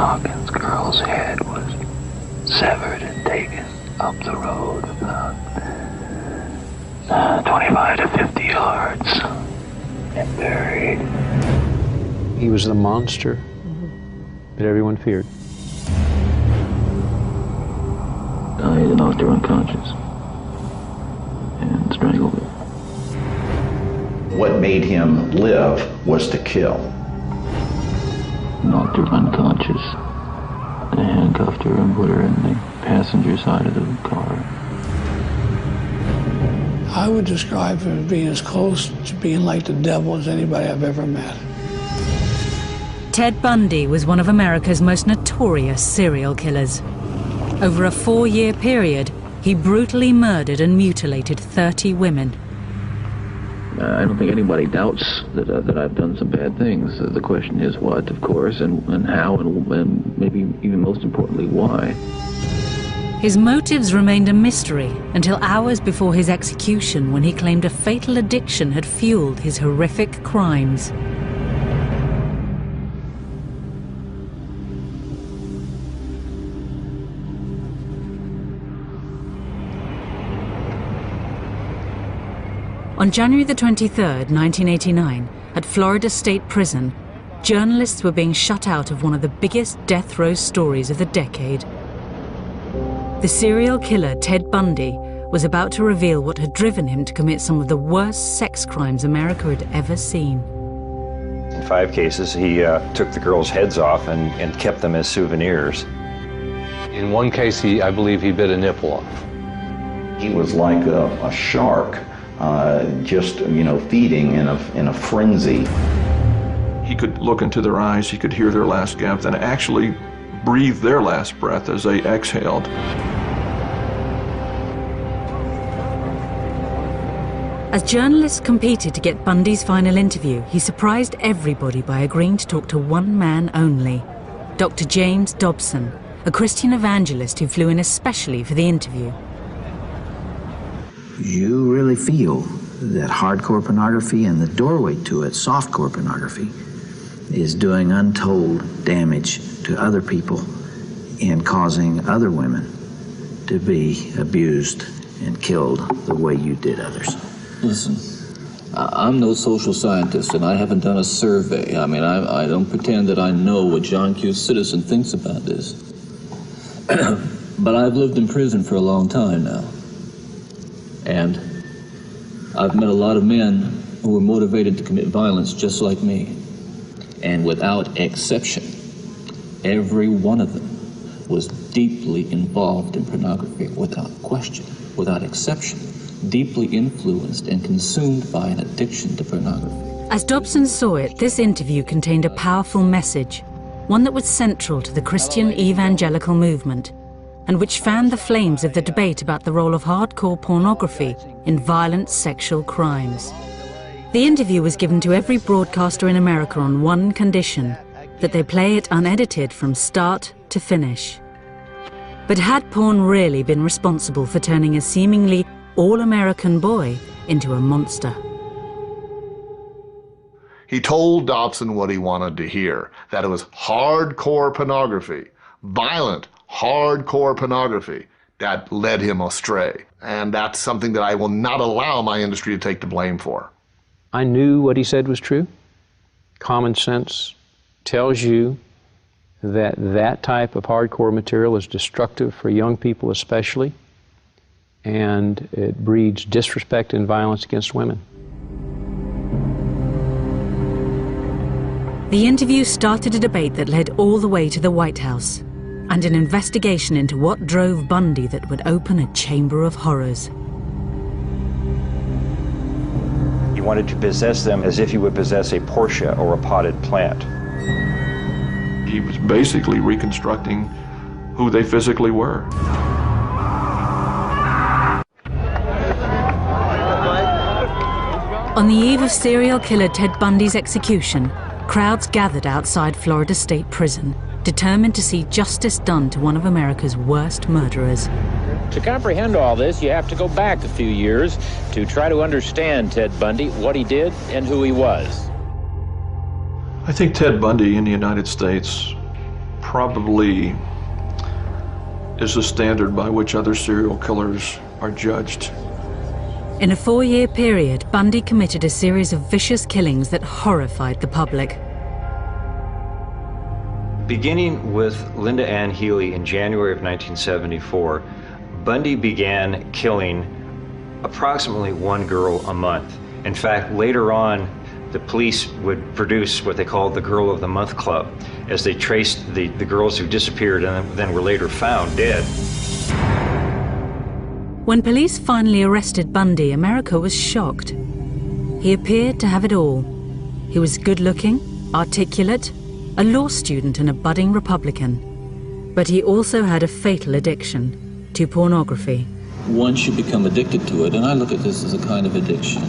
Hawkins girl's head was severed and taken up the road about 25 to 50 yards and buried. He was the monster that everyone feared. He knocked her unconscious and strangled her. What made him live was to kill. Knocked her unconscious. They handcuffed her and put her in the passenger side of the car. I would describe him as being as close to being like the devil as anybody I've ever met. Ted Bundy was one of America's most notorious serial killers. Over a 4-year period, he brutally murdered and mutilated 30 women. I don't think anybody doubts that I've done some bad things. The question is what, of course, and how, and maybe even most importantly, why. His motives remained a mystery until hours before his execution, when he claimed a fatal addiction had fueled his horrific crimes. On January the 23rd, 1989, at Florida State Prison, journalists were being shut out of one of the biggest death row stories of the decade. The serial killer Ted Bundy was about to reveal what had driven him to commit some of the worst sex crimes America had ever seen. In 5 cases, he took the girls' heads off and kept them as souvenirs. In one case, I believe he bit a nipple off. He was like a shark, just, feeding in a frenzy. He could look into their eyes, he could hear their last gasp, and actually breathe their last breath as they exhaled. As journalists competed to get Bundy's final interview, he surprised everybody by agreeing to talk to one man only, Dr. James Dobson, a Christian evangelist who flew in especially for the interview. You really feel that hardcore pornography and the doorway to it, softcore pornography, is doing untold damage to other people and causing other women to be abused and killed the way you did others. Listen, I'm no social scientist, and I haven't done a survey. I mean, I don't pretend that I know what John Q. Citizen thinks about this. But I've lived in prison for a long time now. And I've met a lot of men who were motivated to commit violence just like me. And without exception, every one of them was deeply involved in pornography, without question, without exception, deeply influenced and consumed by an addiction to pornography. As Dobson saw it, this interview contained a powerful message, one that was central to the Christian evangelical movement, and which fanned the flames of the debate about the role of hardcore pornography in violent sexual crimes. The interview was given to every broadcaster in America on one condition, that they play it unedited from start to finish. But had porn really been responsible for turning a seemingly all-American boy into a monster? He told Dobson what he wanted to hear, that it was hardcore pornography, violent, hardcore pornography, that led him astray. And that's something that I will not allow my industry to take the blame for. I knew what he said was true. Common sense tells you that that type of hardcore material is destructive for young people especially, and it breeds disrespect and violence against women. The interview started a debate that led all the way to the White House, and an investigation into what drove Bundy that would open a chamber of horrors. He wanted to possess them as if he would possess a Porsche or a potted plant. He was basically reconstructing who they physically were. On the eve of serial killer Ted Bundy's execution, crowds gathered outside Florida State Prison, determined to see justice done to one of America's worst murderers. To comprehend all this, you have to go back a few years to try to understand Ted Bundy, what he did, and who he was. I think Ted Bundy in the United States probably is the standard by which other serial killers are judged. In a 4-year period, Bundy committed a series of vicious killings that horrified the public. Beginning with Linda Ann Healy in January of 1974, Bundy began killing approximately one girl a month. In fact, later on, the police would produce what they called the Girl of the Month Club, as they traced the girls who disappeared and then were later found dead. When police finally arrested Bundy, America was shocked. He appeared to have it all. He was good-looking, articulate, a law student and a budding Republican. But he also had a fatal addiction to pornography. Once you become addicted to it, and I look at this as a kind of addiction,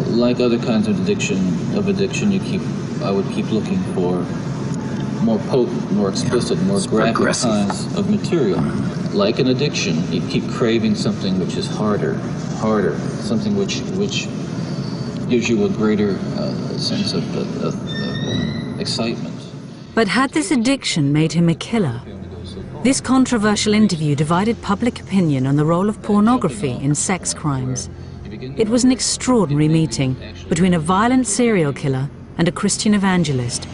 like other kinds of addiction, I would keep looking for more potent, more explicit, more graphic kinds of material. Like an addiction, you keep craving something which is harder, something which gives you a greater sense of excitement. But had this addiction made him a killer? This controversial interview divided public opinion on the role of pornography in sex crimes. It was an extraordinary meeting between a violent serial killer and a Christian evangelist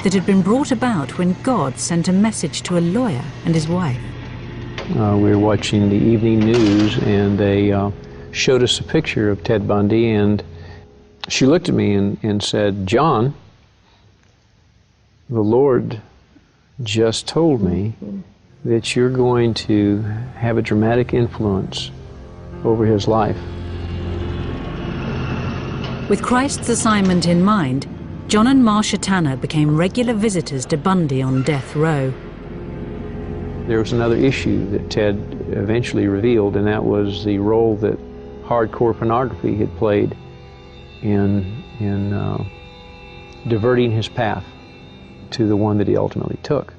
that had been brought about when God sent a message to a lawyer and his wife. We were watching the evening news, and they showed us a picture of Ted Bundy, and she looked at me and said, "John, the Lord just told me that you're going to have a dramatic influence over his life." With Christ's assignment in mind, John and Marcia Tanner became regular visitors to Bundy on death row. There was another issue that Ted eventually revealed, and that was the role that hardcore pornography had played in diverting his path to the one that he ultimately took.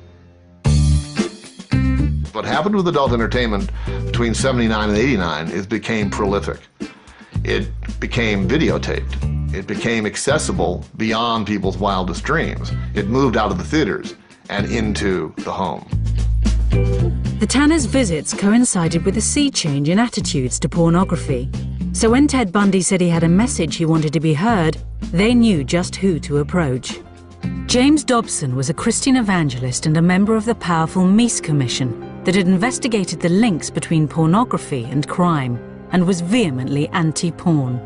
What happened with adult entertainment between 79 and 89 is became prolific. It became videotaped. It became accessible beyond people's wildest dreams. It moved out of the theaters and into the home. The Tanners' visits coincided with a sea change in attitudes to pornography. So when Ted Bundy said he had a message he wanted to be heard, they knew just who to approach. James Dobson was a Christian evangelist and a member of the powerful Meese Commission that had investigated the links between pornography and crime and was vehemently anti-porn.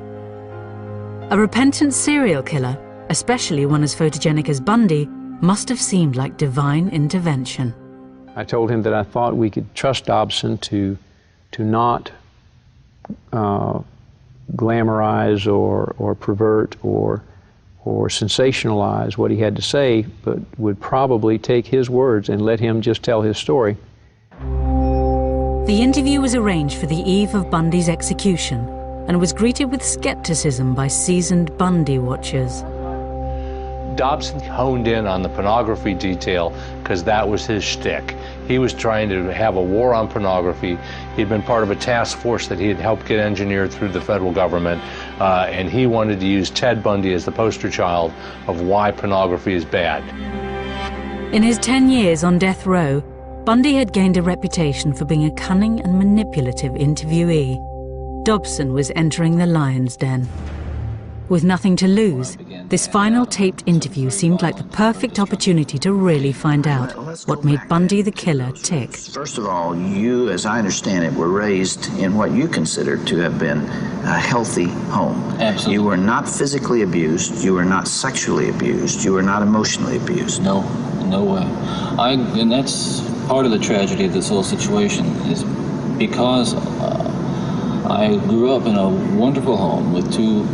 A repentant serial killer, especially one as photogenic as Bundy, must have seemed like divine intervention. I told him that I thought we could trust Dobson to not glamorize or pervert or sensationalize what he had to say, but would probably take his words and let him just tell his story. The interview was arranged for the eve of Bundy's execution and was greeted with skepticism by seasoned Bundy watchers. Dobson honed in on the pornography detail because that was his shtick. He was trying to have a war on pornography. He'd been part of a task force that he had helped get engineered through the federal government, and he wanted to use Ted Bundy as the poster child of why pornography is bad. In his 10 years on death row, Bundy had gained a reputation for being a cunning and manipulative interviewee. Dobson was entering the lion's den. With nothing to lose, this final taped interview seemed like the perfect opportunity to really find out what made Bundy the killer tick. First of all, you, as I understand it, were raised in what you consider to have been a healthy home. Absolutely. You were not physically abused, you were not sexually abused, you were not emotionally abused. No way. And that's part of the tragedy of this whole situation, is because I grew up in a wonderful home with two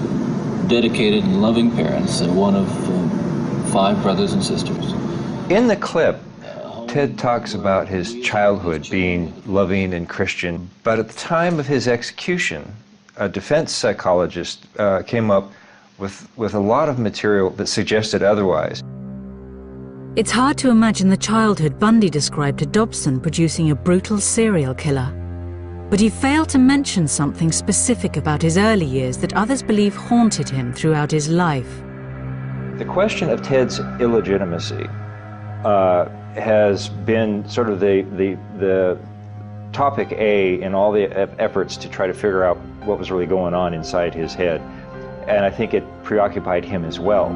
dedicated and loving parents and one of 5 brothers and sisters. In the clip, Ted talks about his childhood being loving and Christian, but at the time of his execution, a defense psychologist came up with a lot of material that suggested otherwise. It's hard to imagine the childhood Bundy described to Dobson producing a brutal serial killer. But he failed to mention something specific about his early years that others believe haunted him throughout his life. The question of Ted's illegitimacy has been sort of the topic A in all the efforts to try to figure out what was really going on inside his head. And I think it preoccupied him as well.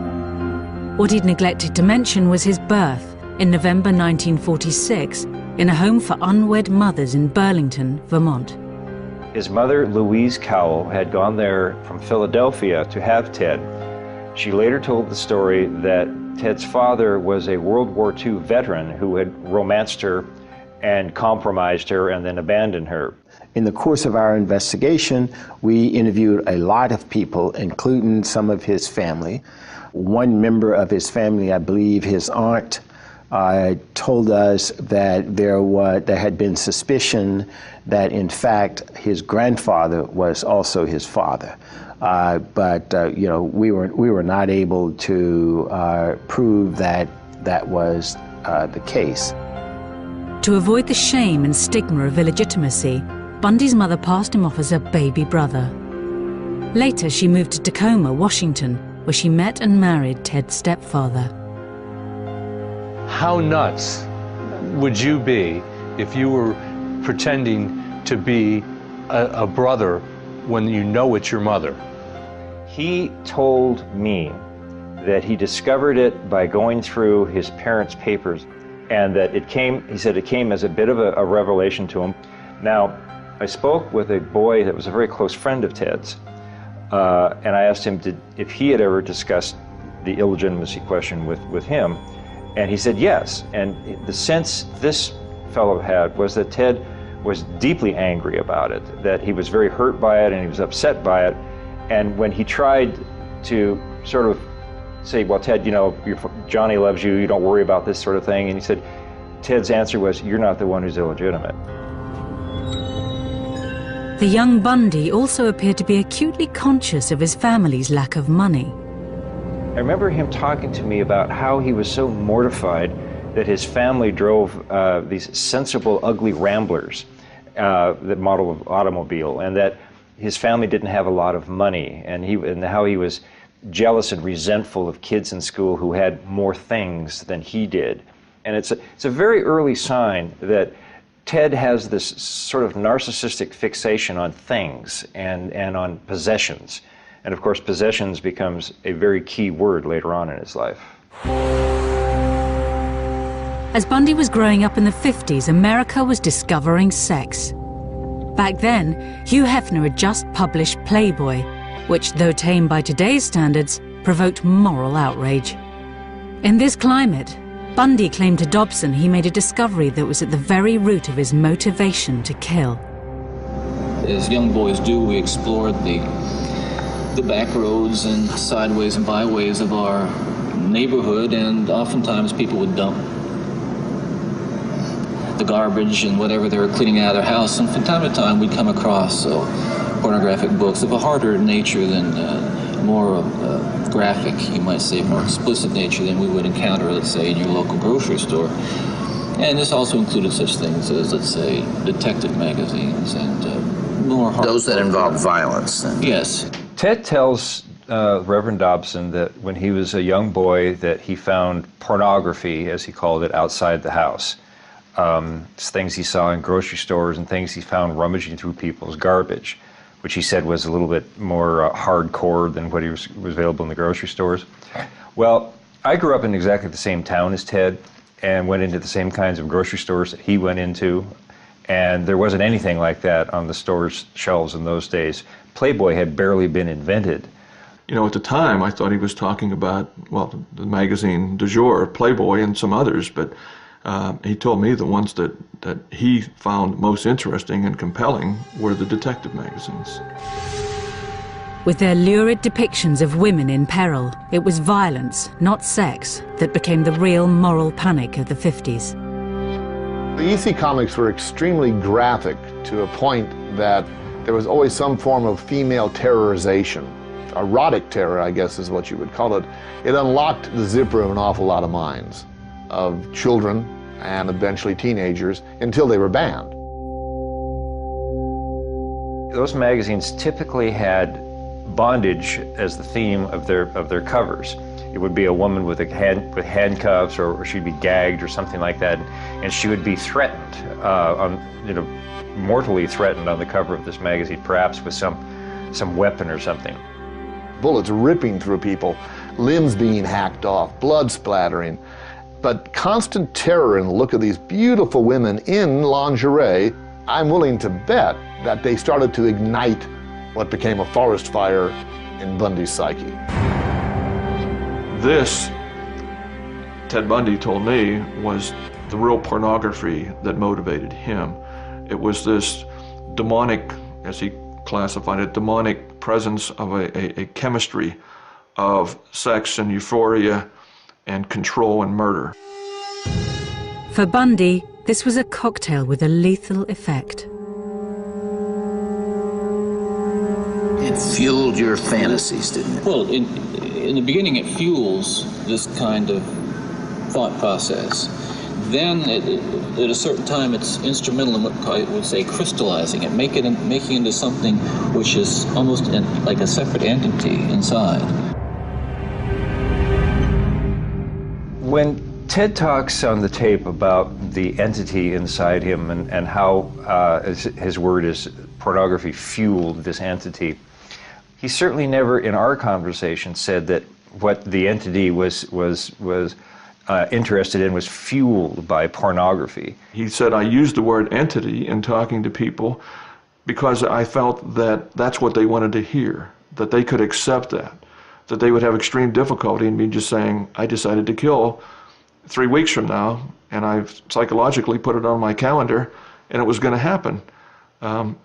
What he'd neglected to mention was his birth in November 1946 in a home for unwed mothers in Burlington, Vermont. His mother, Louise Cowell, had gone there from Philadelphia to have Ted. She later told the story that Ted's father was a World War II veteran who had romanced her and compromised her and then abandoned her. In the course of our investigation, we interviewed a lot of people, including some of his family. One member of his family, I believe his aunt, told us that there had been suspicion that in fact his grandfather was also his father. But we were not able to prove that that was the case. To avoid the shame and stigma of illegitimacy, Bundy's mother passed him off as a baby brother. Later, she moved to Tacoma, Washington, where she met and married Ted's stepfather. How nuts would you be if you were pretending to be a brother when you know it's your mother? He told me that he discovered it by going through his parents' papers, and that he said it came as a bit of a revelation to him. Now, I spoke with a boy that was a very close friend of Ted's, and I asked him if he had ever discussed the illegitimacy question with him, and he said yes. And the sense this fellow had was that Ted was deeply angry about it, that he was very hurt by it and he was upset by it. And when he tried to sort of say, well, Ted, Johnny loves you, you don't worry about this sort of thing, and he said, Ted's answer was, you're not the one who's illegitimate. The young Bundy also appeared to be acutely conscious of his family's lack of money. I remember him talking to me about how he was so mortified that his family drove these sensible, ugly Ramblers, the model of automobile, and that his family didn't have a lot of money, and how he was jealous and resentful of kids in school who had more things than he did. And it's a very early sign that Ted has this sort of narcissistic fixation on things and on possessions. And of course, possessions becomes a very key word later on in his life. As Bundy was growing up in the 50s, America was discovering sex. Back then, Hugh Hefner had just published Playboy, which, though tame by today's standards, provoked moral outrage. In this climate, Bundy claimed to Dobson he made a discovery that was at the very root of his motivation to kill. As young boys do, we explored the back roads and sideways and byways of our neighborhood, and oftentimes people would dump the garbage and whatever they were cleaning out of their house, and from time to time we'd come across pornographic books of a harder nature than more graphic, you might say, more explicit nature than we would encounter, let's say, in your local grocery store. And this also included such things as, let's say, detective magazines and more hard. Those that involve violence. Then. Yes. Ted tells Reverend Dobson that when he was a young boy that he found pornography, as he called it, outside the house. It's things he saw in grocery stores and things he found rummaging through people's garbage, which he said was a little bit more hardcore than what was available in the grocery stores. Well, I grew up in exactly the same town as Ted and went into the same kinds of grocery stores that he went into, and there wasn't anything like that on the store's shelves in those days. Playboy had barely been invented. At the time, I thought he was talking about, well, the magazine du jour, Playboy, and some others, but he told me the ones that he found most interesting and compelling were the detective magazines. With their lurid depictions of women in peril, it was violence, not sex, that became the real moral panic of the 50s. The EC comics were extremely graphic to a point that there was always some form of female terrorization. Erotic terror, I guess is what you would call it. It unlocked the zipper of an awful lot of minds, of children and eventually teenagers, until they were banned. Those magazines typically had bondage as the theme of their covers. It would be a woman with handcuffs, or she'd be gagged or something like that, and she would be threatened, mortally threatened on the cover of this magazine, perhaps with some weapon or something. Bullets ripping through people, limbs being hacked off, blood splattering, but constant terror in the look of these beautiful women in lingerie. I'm willing to bet that they started to ignite what became a forest fire in Bundy's psyche. This, Ted Bundy told me, was the real pornography that motivated him. It was this demonic, as he classified it, demonic presence of a chemistry of sex and euphoria and control and murder. For Bundy, this was a cocktail with a lethal effect. It fueled your fantasies, didn't it? Well, in the beginning, it fuels this kind of thought process. Then, at a certain time, it's instrumental in what I would say crystallizing it, making it into something which is almost like a separate entity inside. When Ted talks on the tape about the entity inside him and how, his word is, pornography fueled this entity, he certainly never in our conversation said that what the entity was interested in was fueled by pornography. He said, I used the word entity in talking to people because I felt that that's what they wanted to hear, that they could accept that they would have extreme difficulty in me just saying, I decided to kill 3 weeks from now, and I've psychologically put it on my calendar, and it was going to happen.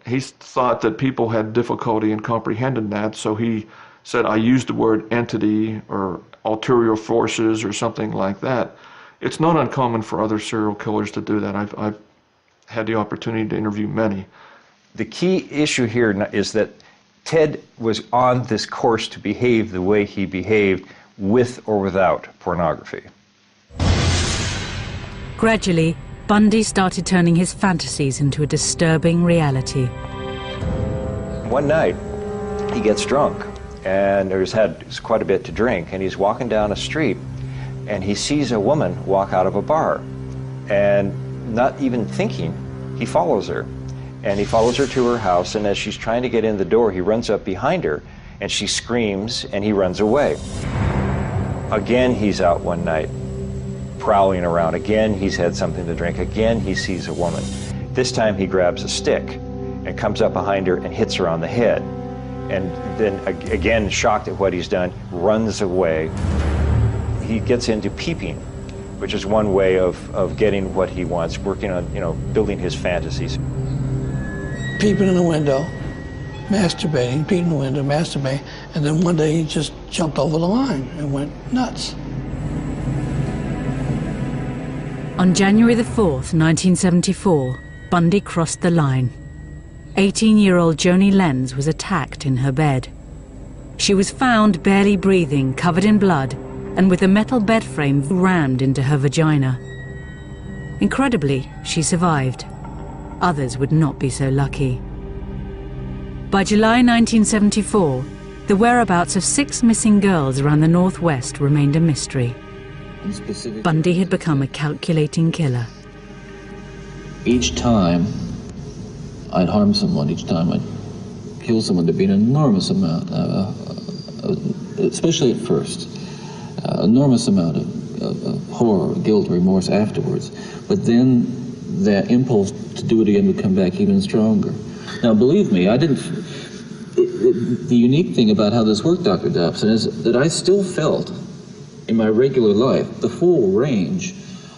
He thought that people had difficulty in comprehending that, so he said, I used the word entity or ulterior forces or something like that. It's not uncommon for other serial killers to do that. I've had the opportunity to interview many. The key issue here is that Ted was on this course to behave the way he behaved with or without pornography. Gradually, Bundy started turning his fantasies into a disturbing reality. One night, he gets drunk, and he's had quite a bit to drink, and he's walking down a street, and he sees a woman walk out of a bar, and not even thinking, he follows her. And he follows her to her house, and as she's trying to get in the door, he runs up behind her, and she screams, and he runs away. Again, he's out one night, prowling around. Again, he's had something to drink. Again, he sees a woman. This time, he grabs a stick and comes up behind her and hits her on the head. And then, again, shocked at what he's done, runs away. He gets into peeping, which is one way of getting what he wants, working on, building his fantasies. Peeping in the window, masturbating, peeping in the window, masturbating, and then one day he just jumped over the line and went nuts. On January the 4th, 1974, Bundy crossed the line. 18-year-old Joni Lenz was attacked in her bed. She was found barely breathing, covered in blood, and with a metal bed frame rammed into her vagina. Incredibly, she survived. Others would not be so lucky. By July 1974, the whereabouts of 6 missing girls around the Northwest remained a mystery. Bundy had become a calculating killer. Each time I'd harm someone, each time I'd kill someone, there'd be an enormous amount, especially at first, enormous amount of horror, guilt, remorse afterwards. But then that impulse to do it again would come back even stronger. Now, believe me, the unique thing about how this worked, Dr. Dobson, is that I still felt in my regular life the full range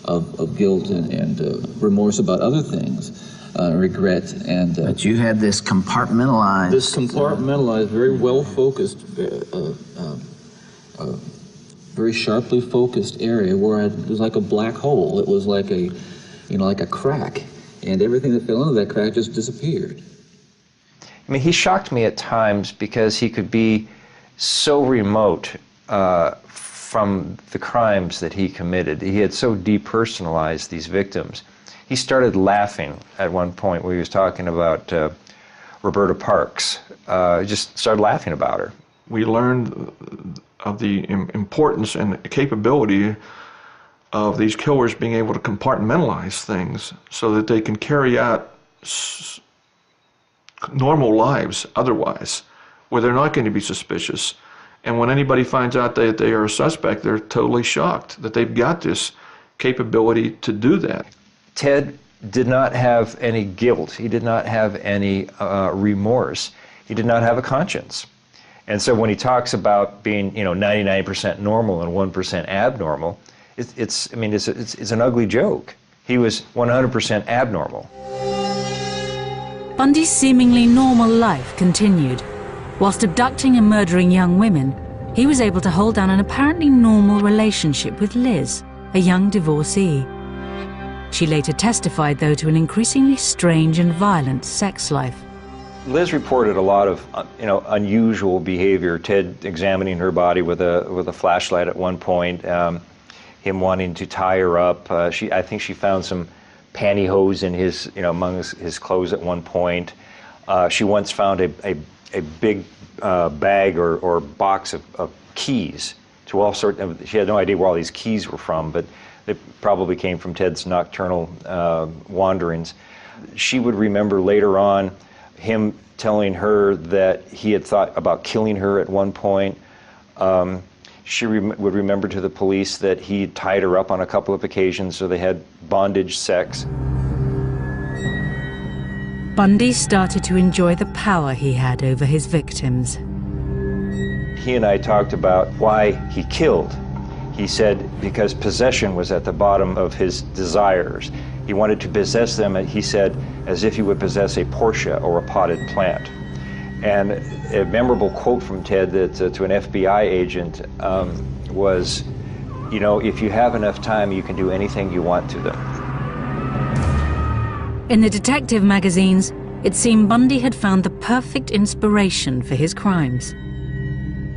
of guilt and remorse about other things, regret and... But you had this compartmentalized... This compartmentalized, very well-focused, very sharply focused area where it was like a black hole. It was like a, like a crack, and everything that fell into that crack just disappeared. I mean, he shocked me at times because he could be so remote from the crimes that he committed. He had so depersonalized these victims. He started laughing at one point when he was talking about Roberta Parks. He just started laughing about her. We learned importance and capability of these killers being able to compartmentalize things so that they can carry out normal lives otherwise, where they're not going to be suspicious. And when anybody finds out that they are a suspect, they're totally shocked that they've got this capability to do that. Ted did not have any guilt. He did not have any remorse. He did not have a conscience. And so when he talks about being, 99% normal and 1% abnormal, it's an ugly joke. He was 100% abnormal. Bundy's seemingly normal life continued. Whilst abducting and murdering young women, he was able to hold down an apparently normal relationship with Liz, a young divorcee. She later testified, though, to an increasingly strange and violent sex life. Liz reported a lot of, unusual behavior. Ted examining her body with a flashlight at one point, him wanting to tie her up. I think she found some pantyhose in his, among his clothes at one point. She once found a big bag or box of keys to all sorts of, she had no idea where all these keys were from, but they probably came from Ted's nocturnal wanderings. She would remember later on him telling her that he had thought about killing her at one point. She would remember to the police that he tied her up on a couple of occasions, so they had bondage sex. Bundy started to enjoy the power he had over his victims. He and I talked about why he killed. He said because possession was at the bottom of his desires. He wanted to possess them, he said, as if he would possess a Porsche or a potted plant. And a memorable quote from Ted that to an FBI agent was, if you have enough time, you can do anything you want to them. In the detective magazines, it seemed Bundy had found the perfect inspiration for his crimes.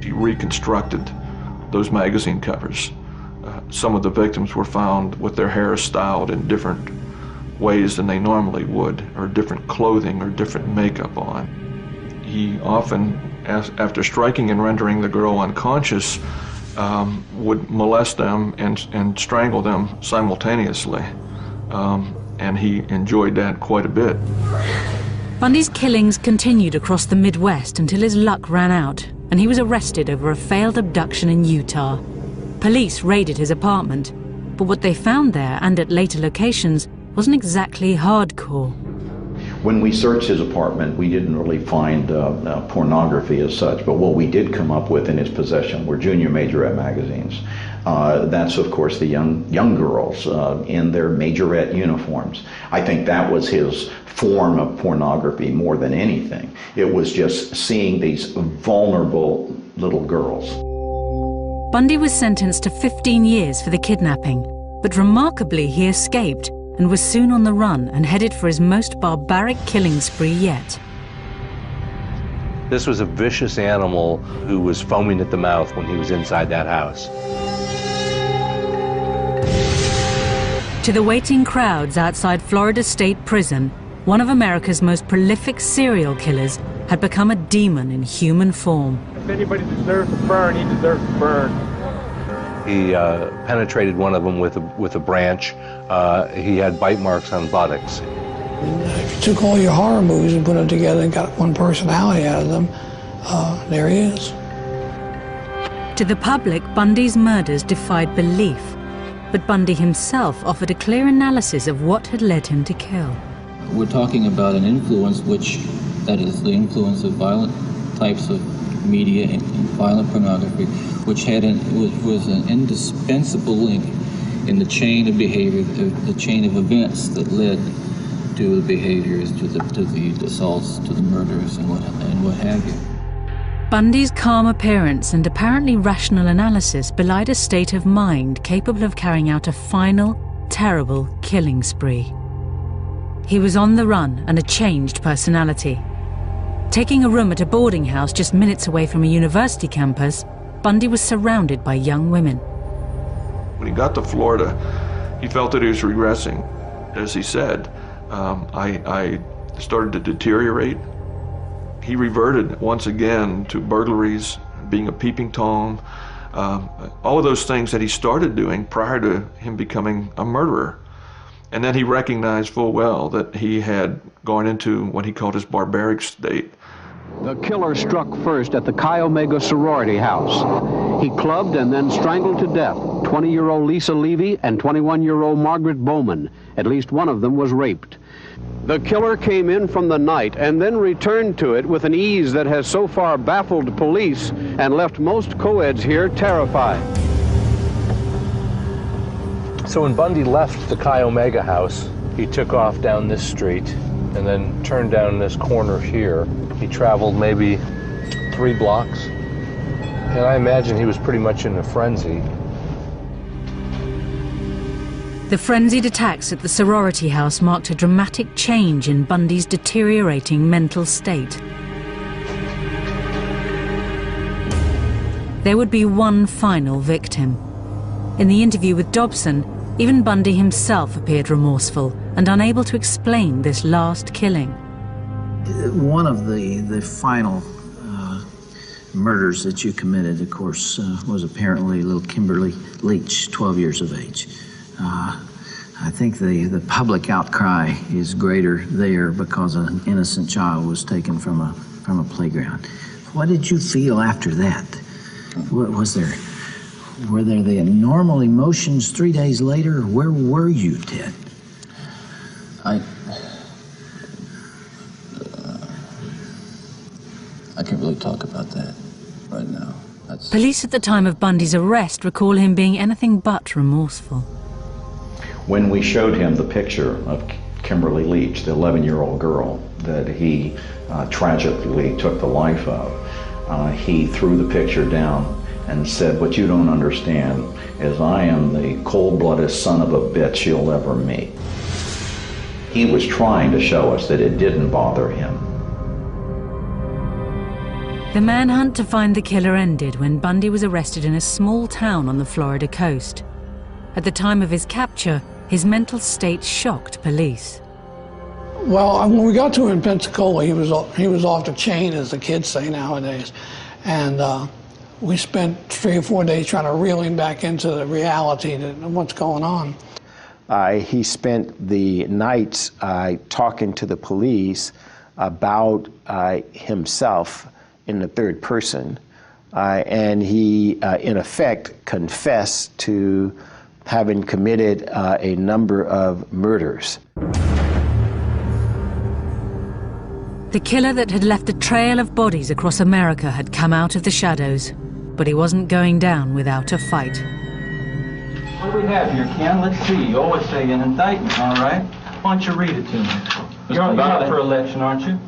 He reconstructed those magazine covers. Some of the victims were found with their hair styled in different ways than they normally would, or different clothing or different makeup on. He often, after striking and rendering the girl unconscious, would molest them and strangle them simultaneously. And he enjoyed that quite a bit. Bundy's killings continued across the Midwest until his luck ran out, and he was arrested over a failed abduction in Utah. Police raided his apartment, but what they found there and at later locations wasn't exactly hardcore. When we searched his apartment, we didn't really find pornography as such, but what we did come up with in his possession were junior majorette magazines. That's, of course, the young girls in their majorette uniforms. I think that was his form of pornography more than anything. It was just seeing these vulnerable little girls. Bundy was sentenced to 15 years for the kidnapping, but remarkably he escaped and was soon on the run and headed for his most barbaric killing spree yet. This was a vicious animal who was foaming at the mouth when he was inside that house. To the waiting crowds outside Florida State Prison, one of America's most prolific serial killers had become a demon in human form. If anybody deserves to burn, he deserves to burn. He penetrated one of them with a branch. He had bite marks on buttocks. If you took all your horror movies and put them together and got one personality out of them, there he is. To the public, Bundy's murders defied belief, but Bundy himself offered a clear analysis of what had led him to kill. We're talking about an influence that is the influence of violent types of media and violent pornography, which was an indispensable link in the chain of behavior, the chain of events that led to the behaviors, to the assaults, to the murders, and what have you. Bundy's calm appearance and apparently rational analysis belied a state of mind capable of carrying out a final, terrible killing spree. He was on the run and a changed personality. Taking a room at a boarding house just minutes away from a university campus, Bundy was surrounded by young women. When he got to Florida, he felt that he was regressing. As he said, I started to deteriorate. He reverted once again to burglaries, being a peeping Tom, all of those things that he started doing prior to him becoming a murderer. And then he recognized full well that he had gone into what he called his barbaric state. The killer struck first at the Chi Omega sorority house. He clubbed and then strangled to death 20-year-old Lisa Levy and 21-year-old Margaret Bowman. At least one of them was raped. The killer came in from the night and then returned to it with an ease that has so far baffled police and left most co-eds here terrified. So when Bundy left the Chi Omega house, he took off down this street and then turned down this corner here. He traveled maybe 3 blocks, and I imagine he was pretty much in a frenzy. The frenzied attacks at the sorority house marked a dramatic change in Bundy's deteriorating mental state. There would be one final victim. In the interview with Dobson, even Bundy himself appeared remorseful and unable to explain this last killing. One of the final murders that you committed, of course, was apparently little Kimberly Leach, 12 years of age. I think the public outcry is greater there because an innocent child was taken from a playground. What did you feel after that? Were there the normal emotions 3 days later? Where were you, Ted? I can't really talk about that right now. Police at the time of Bundy's arrest recall him being anything but remorseful. When we showed him the picture of Kimberly Leach, the 11-year-old girl that he tragically took the life of, he threw the picture down and said, "What you don't understand is I am the cold-blooded son of a bitch you'll ever meet." He was trying to show us that it didn't bother him. The manhunt to find the killer ended when Bundy was arrested in a small town on the Florida coast. At the time of his capture, his mental state shocked police. Well, when we got to him in Pensacola, he was off the chain, as the kids say nowadays. And we spent 3 or 4 days trying to reel him back into the reality of what's going on. He spent the nights talking to the police about himself in the third person. And he, in effect, confessed to having committed a number of murders. The killer that had left a trail of bodies across America had come out of the shadows, but he wasn't going down without a fight. What do we have here, Ken? Let's see. Oh, it's an indictment, all right. Why don't you read it to me? You're up for election, aren't you?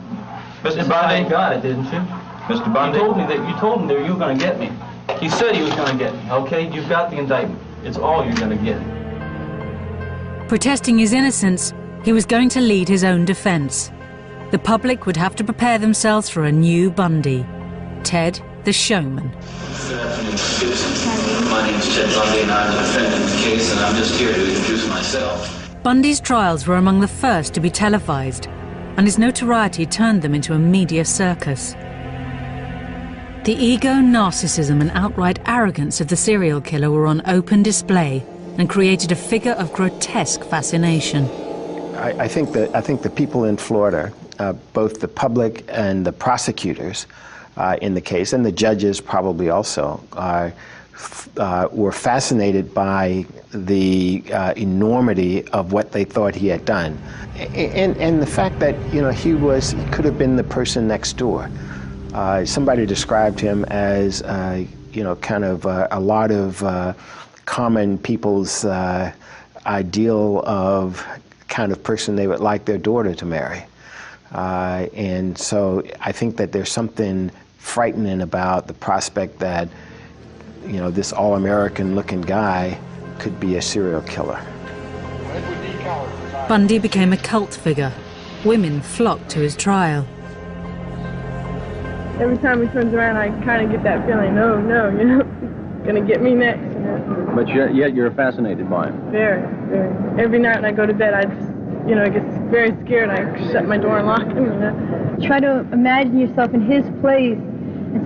Mr. Bundy? You got it, didn't you? Mr. Bundy? You told him that you were going to get me. He said he was going to get me, okay? You've got the indictment. It's all you're going to get. Protesting his innocence, he was going to lead his own defense. The public would have to prepare themselves for a new Bundy. Ted, the showman. Good afternoon, citizens. My name is Ted Bundy, and I'm the defendant in the case, and I'm just here to introduce myself. Bundy's trials were among the first to be televised, and his notoriety turned them into a media circus. The ego, narcissism, and outright arrogance of the serial killer were on open display and created a figure of grotesque fascination. I think the people in Florida, both the public and the prosecutors in the case, and the judges probably also, were fascinated by the enormity of what they thought he had done, and the fact that he could have been the person next door. Somebody described him as kind of a lot of common people's ideal of kind of person they would like their daughter to marry. And so I think that there's something frightening about the prospect that, this all-American looking guy could be a serial killer. Bundy became a cult figure. Women flocked to his trial. Every time he turns around, I kind of get that feeling, oh no, gonna get me next. But yet you're fascinated by him. Very, very. Every night when I go to bed, I just, I get very scared. I shut my door and lock him. Try to imagine yourself in his place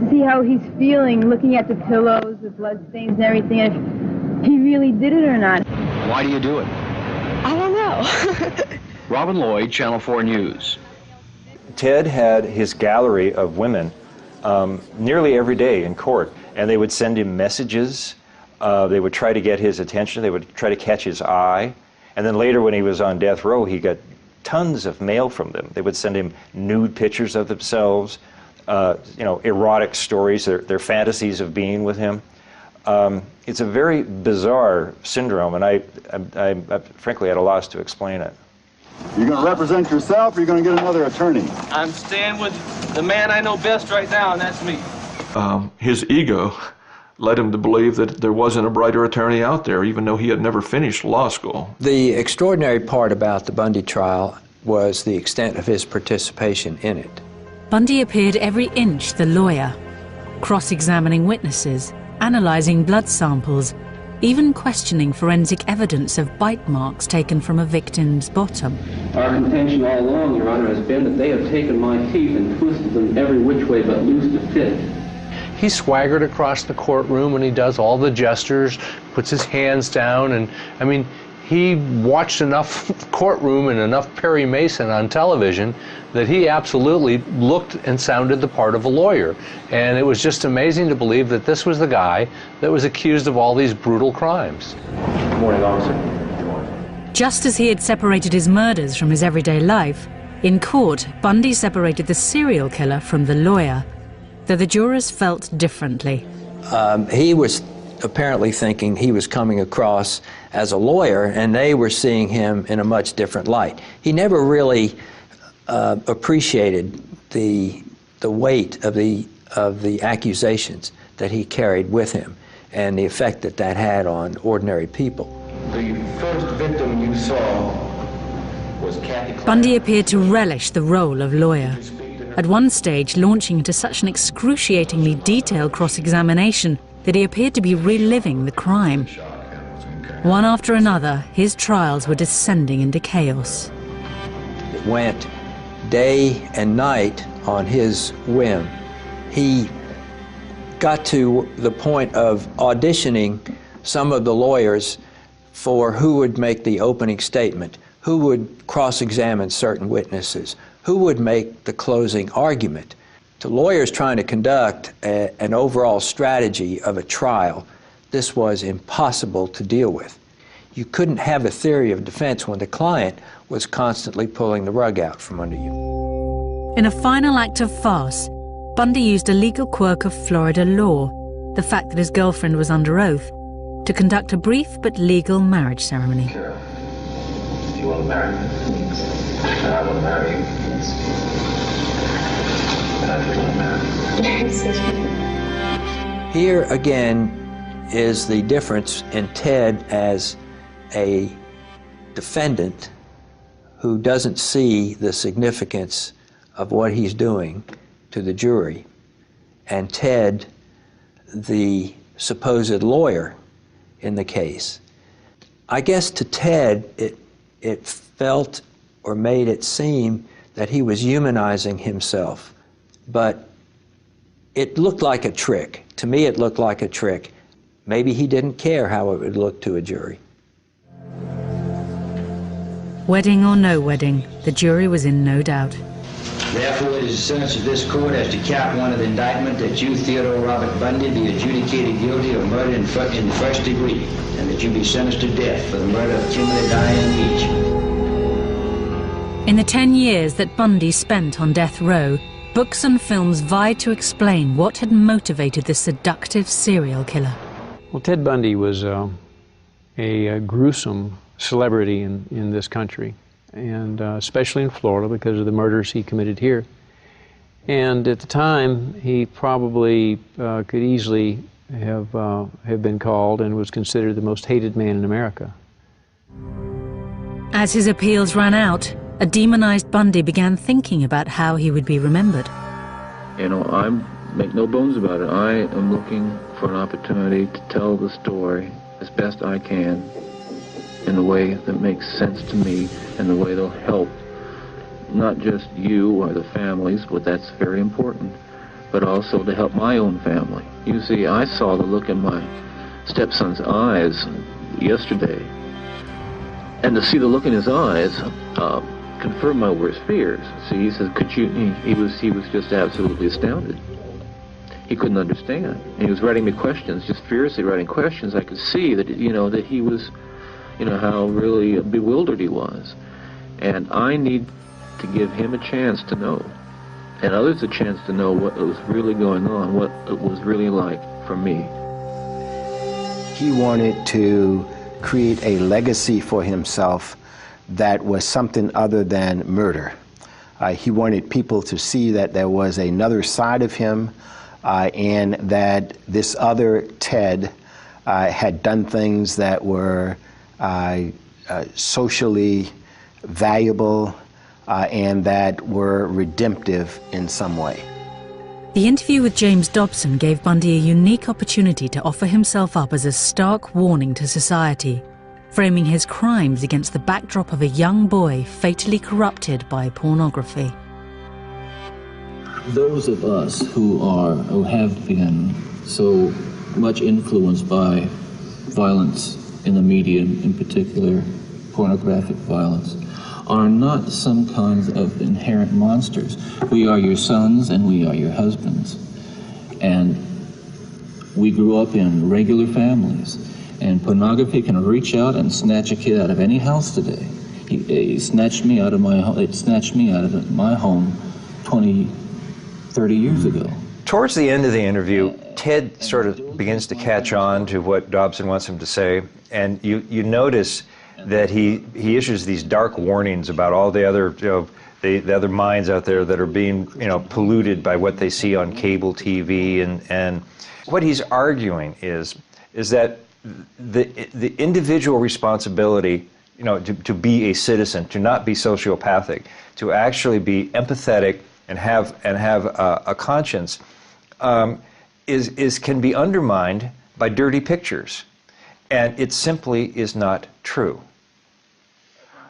to see how he's feeling, looking at the pillows, the blood stains and everything, if he really did it or not. Why do you do it? I don't know. Robin Lloyd, Channel 4 News. Ted had his gallery of women nearly every day in court, and they would send him messages. They would try to get his attention. They would try to catch his eye. And then later when he was on death row, he got tons of mail from them. They would send him nude pictures of themselves, erotic stories, their fantasies of being with him. It's a very bizarre syndrome, and I frankly at a loss to explain it. You're going to represent yourself, or you're going to get another attorney? I'm staying with the man I know best right now, and that's me. His ego led him to believe that there wasn't a brighter attorney out there, even though he had never finished law school. The extraordinary part about the Bundy trial was the extent of his participation in it. Bundy appeared every inch the lawyer, cross-examining witnesses, analysing blood samples, even questioning forensic evidence of bite marks taken from a victim's bottom. Our contention all along, Your Honor, has been that they have taken my teeth and twisted them every which way but loose to fit. He swaggered across the courtroom and he does all the gestures, puts his hands down, and I mean, he watched enough courtroom and enough Perry Mason on television that he absolutely looked and sounded the part of a lawyer. And it was just amazing to believe that this was the guy that was accused of all these brutal crimes. Good morning, officer. Just as he had separated his murders from his everyday life, in court, Bundy separated the serial killer from the lawyer, though the jurors felt differently. He was apparently thinking he was coming across as a lawyer, and they were seeing him in a much different light. He never really appreciated the weight of the accusations that he carried with him and the effect that that had on ordinary people. The first victim you saw was Kathy. Bundy appeared to relish the role of lawyer, at one stage launching into such an excruciatingly detailed cross-examination that he appeared to be reliving the crime. One after another, his trials were descending into chaos. It went day and night on his whim. He got to the point of auditioning some of the lawyers for who would make the opening statement, who would cross-examine certain witnesses, who would make the closing argument. To lawyers trying to conduct an overall strategy of a trial, this was impossible to deal with. You couldn't have a theory of defense when the client was constantly pulling the rug out from under you. In a final act of farce, Bundy used a legal quirk of Florida law, the fact that his girlfriend was under oath, to conduct a brief but legal marriage ceremony. Do you want to marry me? And I want to marry you. And I just want to marry you. Here again is the difference in Ted as a defendant who doesn't see the significance of what he's doing to the jury, and Ted, the supposed lawyer in the case. I guess to Ted, it felt or made it seem that he was humanizing himself, but it looked like a trick. To me, it looked like a trick. Maybe he didn't care how it would look to a jury. Wedding or no wedding, the jury was in no doubt. Therefore, it is the sentence of this court as to count one of the indictment that you, Theodore Robert Bundy, be adjudicated guilty of murder in the first degree, and that you be sentenced to death for the murder of Kimberly Diane Leach. In the 10 years that Bundy spent on death row, books and films vied to explain what had motivated the seductive serial killer. Well, Ted Bundy was a gruesome celebrity in this country, and especially in Florida because of the murders he committed here. And at the time, he probably could easily have been called and was considered the most hated man in America. As his appeals ran out, a demonized Bundy began thinking about how he would be remembered. You know, I make no bones about it. I am looking for an opportunity to tell the story as best I can in a way that makes sense to me and the way that'll help not just you or the families, but that's very important, but also to help my own family. You see, I saw the look in my stepson's eyes yesterday, and to see the look in his eyes confirmed my worst fears. See, he said, "Could you?" He was just absolutely astounded. He couldn't understand. He was writing me questions, just furiously writing questions. I could see that that he was, how really bewildered he was, and I need to give him a chance to know, and others a chance to know what was really going on, what it was really like for me. He wanted to create a legacy for himself that was something other than murder. He wanted people to see that there was another side of him, and that this other Ted had done things that were socially valuable and that were redemptive in some way. The interview with James Dobson gave Bundy a unique opportunity to offer himself up as a stark warning to society, framing his crimes against the backdrop of a young boy fatally corrupted by pornography. Those of us who have been so much influenced by violence in the media, in particular pornographic violence, are not some kinds of inherent monsters. We are your sons and we are your husbands. And we grew up in regular families. And pornography can reach out and snatch a kid out of any house today. He snatched me out of my home. It snatched me out of my home 20, 30 years ago. Towards the end of the interview, Ted sort of begins to catch on to what Dobson wants him to say, and you notice that he issues these dark warnings about all the other the other minds out there that are being polluted by what they see on cable TV, and what he's arguing is that the individual responsibility to be a citizen, to not be sociopathic, to actually be empathetic and have a conscience can be undermined by dirty pictures, and it simply is not true.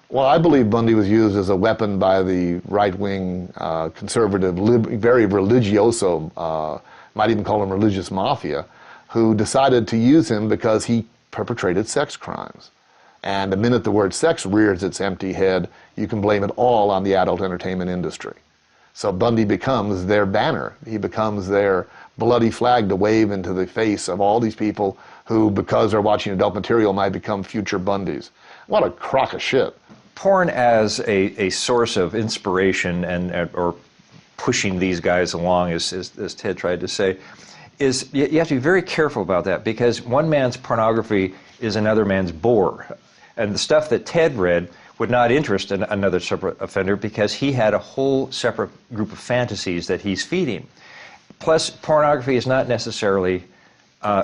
Well, I believe Bundy was used as a weapon by the right-wing, conservative, very religioso, might even call him religious mafia, who decided to use him because he perpetrated sex crimes. And the minute the word sex rears its empty head, you can blame it all on the adult entertainment industry. So Bundy becomes their banner. He becomes their bloody flag to wave into the face of all these people who, because they're watching adult material, might become future Bundys. What a crock of shit. Porn as a source of inspiration or pushing these guys along, as Ted tried to say, is you have to be very careful about that, because one man's pornography is another man's bore. And the stuff that Ted read would not interest another separate offender because he had a whole separate group of fantasies that he's feeding. Plus, pornography is not necessarily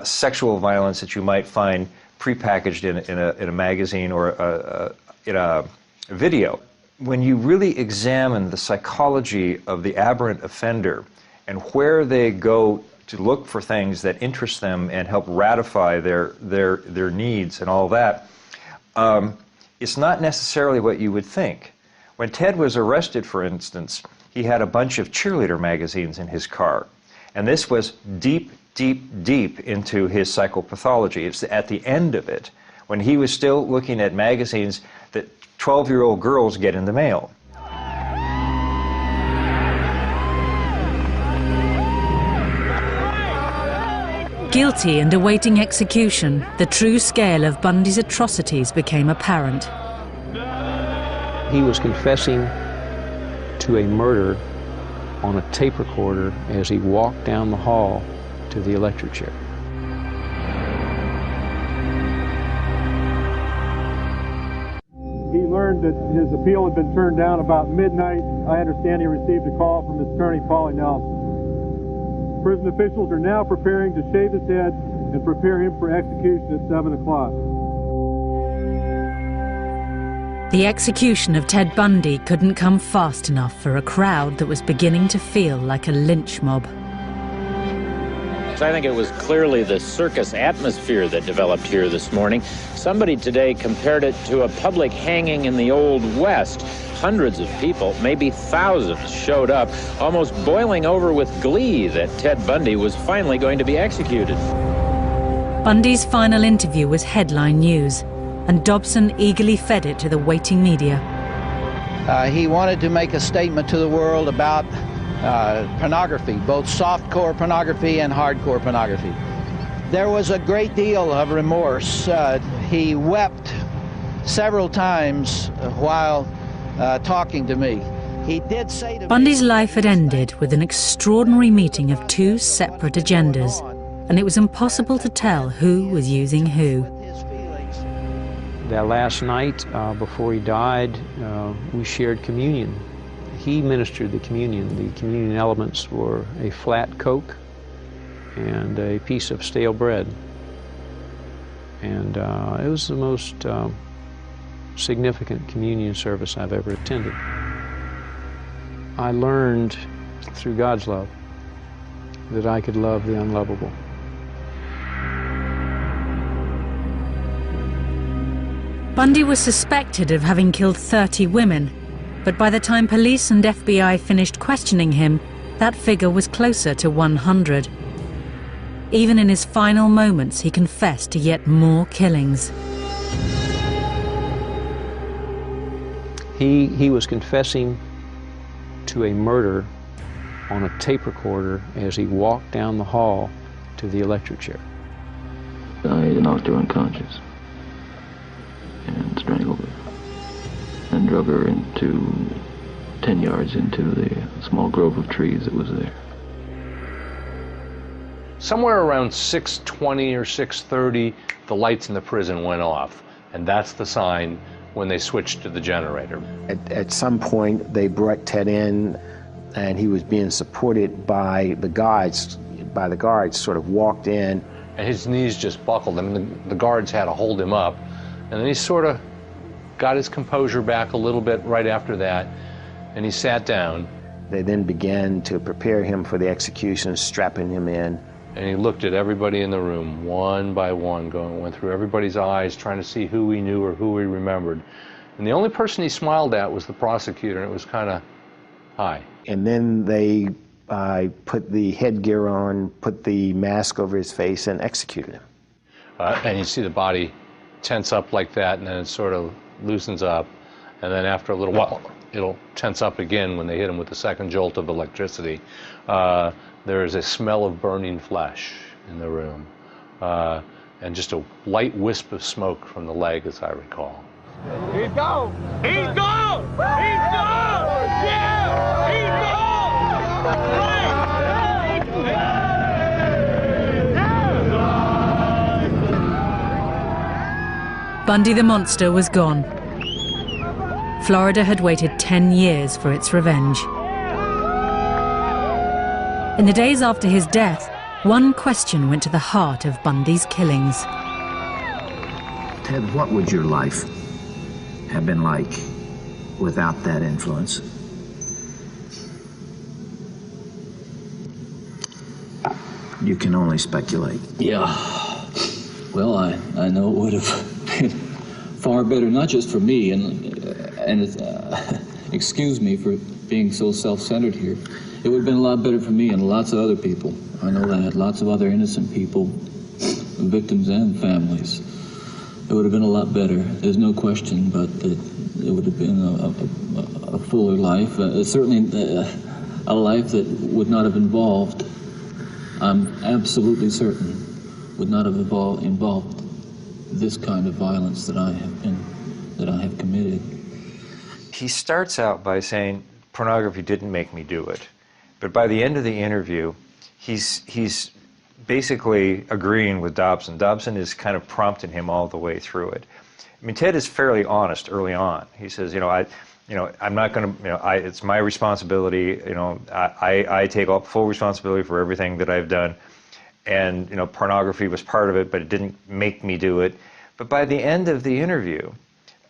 sexual violence that you might find prepackaged in a magazine or in a video. When you really examine the psychology of the aberrant offender and where they go to look for things that interest them and help ratify their needs and all that, it's not necessarily what you would think. When Ted was arrested, for instance, he had a bunch of cheerleader magazines in his car. And this was deep, deep, deep into his psychopathology. It's at the end of it, when he was still looking at magazines that 12-year-old girls get in the mail. Guilty and awaiting execution, the true scale of Bundy's atrocities became apparent. He was confessing to a murder on a tape recorder as he walked down the hall to the electric chair. He learned that his appeal had been turned down about midnight. I understand he received a call from his attorney, Paulie Nelson. Prison officials are now preparing to shave his head and prepare him for execution at 7 o'clock. The execution of Ted Bundy couldn't come fast enough for a crowd that was beginning to feel like a lynch mob. folks. I think it was clearly the circus atmosphere that developed here this morning. Somebody today compared it to a public hanging in the Old West. Hundreds of people, maybe thousands, showed up, almost boiling over with glee that Ted Bundy was finally going to be executed. Bundy's final interview was headline news, and Dobson eagerly fed it to the waiting media. He wanted to make a statement to the world about pornography, both softcore pornography and hardcore pornography. There was a great deal of remorse. He wept several times while talking to me. He did say to Bundy's life had ended with an extraordinary meeting of two separate agendas, and it was impossible to tell who was using who. That last night before he died, we shared communion. He ministered the communion. The communion elements were a flat Coke and a piece of stale bread. And it was the most significant communion service I've ever attended. I learned through God's love that I could love the unlovable. Bundy was suspected of having killed 30 women, but by the time police and FBI finished questioning him, that figure was closer to 100. Even in his final moments, he confessed to yet more killings. He was confessing to a murder on a tape recorder as he walked down the hall to the electric chair. I knocked her unconscious and strangled her and drug her into 10 yards into the small grove of trees that was there. Somewhere around 6:20 or 6:30, the lights in the prison went off, and that's the sign when they switched to the generator. At some point, they brought Ted in, and he was being supported by the guards. Sort of walked in. And his knees just buckled. I mean, the guards had to hold him up. And then he sort of got his composure back a little bit right after that, and he sat down. They then began to prepare him for the execution, strapping him in. And he looked at everybody in the room, one by one, went through everybody's eyes, trying to see who he knew or who he remembered. And the only person he smiled at was the prosecutor, and it was kind of, hi. And then they put the headgear on, put the mask over his face, and executed him. And you see the body tense up like that, and then it sort of loosens up. And then after a little while, it'll tense up again when they hit him with the second jolt of electricity. There is a smell of burning flesh in the room, and just a light wisp of smoke from the leg, as I recall. He's gone! He's gone! He's gone! Yeah! He's gone! Bundy the monster was gone. Florida had waited 10 years for its revenge. In the days after his death, one question went to the heart of Bundy's killings. Ted, what would your life have been like without that influence? You can only speculate. Yeah. Well, I know it would have been far better, not just for me, and excuse me for being so self-centered here. It would have been a lot better for me and lots of other people. I know that, lots of other innocent people, victims and families. It would have been a lot better. There's no question, but it would have been a fuller life. Certainly a life that would not have involved, I'm absolutely certain, would not have involved this kind of violence that I have committed. He starts out by saying, pornography didn't make me do it. But by the end of the interview, he's basically agreeing with Dobson. Dobson is kind of prompting him all the way through it. I mean, Ted is fairly honest early on. He says, I'm not going to, it's my responsibility, I take full responsibility for everything that I've done. And, pornography was part of it, but it didn't make me do it. But by the end of the interview,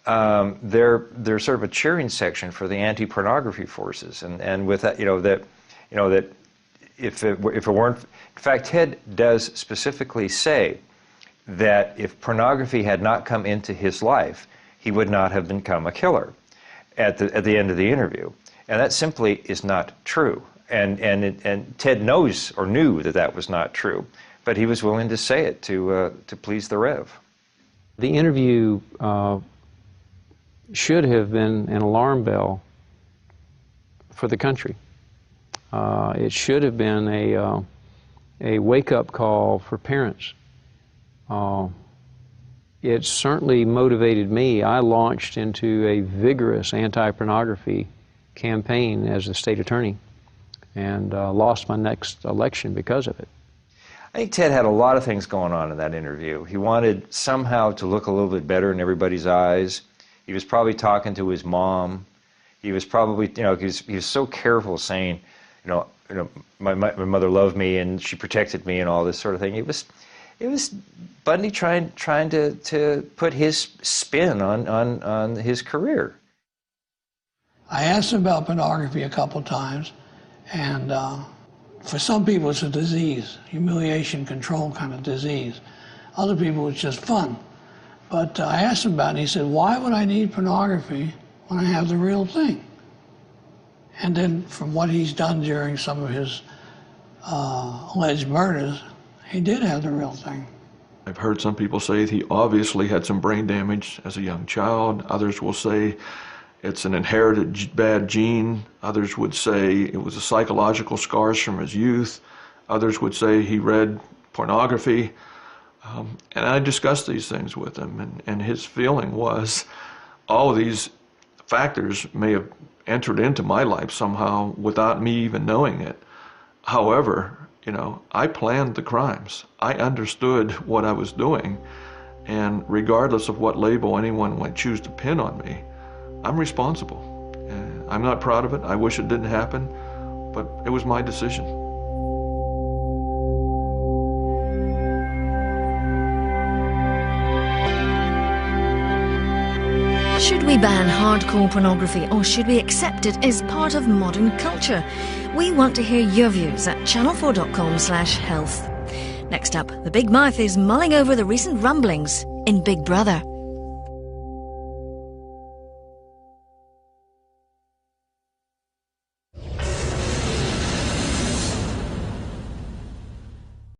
there's sort of a cheering section for the anti-pornography forces. And with that, that if it weren't, in fact, Ted does specifically say that if pornography had not come into his life, he would not have become a killer at the end of the interview. And that simply is not true. And Ted knows or knew that that was not true, but he was willing to say it to please the Rev. The interview should have been an alarm bell for the country. It should have been a wake-up call for parents. It certainly motivated me. I launched into a vigorous anti-pornography campaign as the state attorney and lost my next election because of it. I think Ted had a lot of things going on in that interview. He wanted somehow to look a little bit better in everybody's eyes. He was probably talking to his mom. He was probably, he was so careful saying, my mother loved me and she protected me and all this sort of thing. It was Bundy trying to put his spin on his career. I asked him about pornography a couple times, and for some people it's a disease, humiliation control kind of disease. Other people it's just fun. But I asked him about it, and he said, why would I need pornography when I have the real thing? And then from what he's done during some of his alleged murders, he did have the real thing. I've heard some people say he obviously had some brain damage as a young child. Others will say it's an inherited bad gene. Others would say it was a psychological scars from his youth. Others would say he read pornography. And I discussed these things with him, and his feeling was all of these factors may have entered into my life somehow without me even knowing it. However, I planned the crimes. I understood what I was doing, and regardless of what label anyone might choose to pin on me, I'm responsible. I'm not proud of it. I wish it didn't happen, but it was my decision. Should we ban hardcore pornography, or should we accept it as part of modern culture? We want to hear your views at channel4.com/health. Next up, the Big Mouth is mulling over the recent rumblings in Big Brother.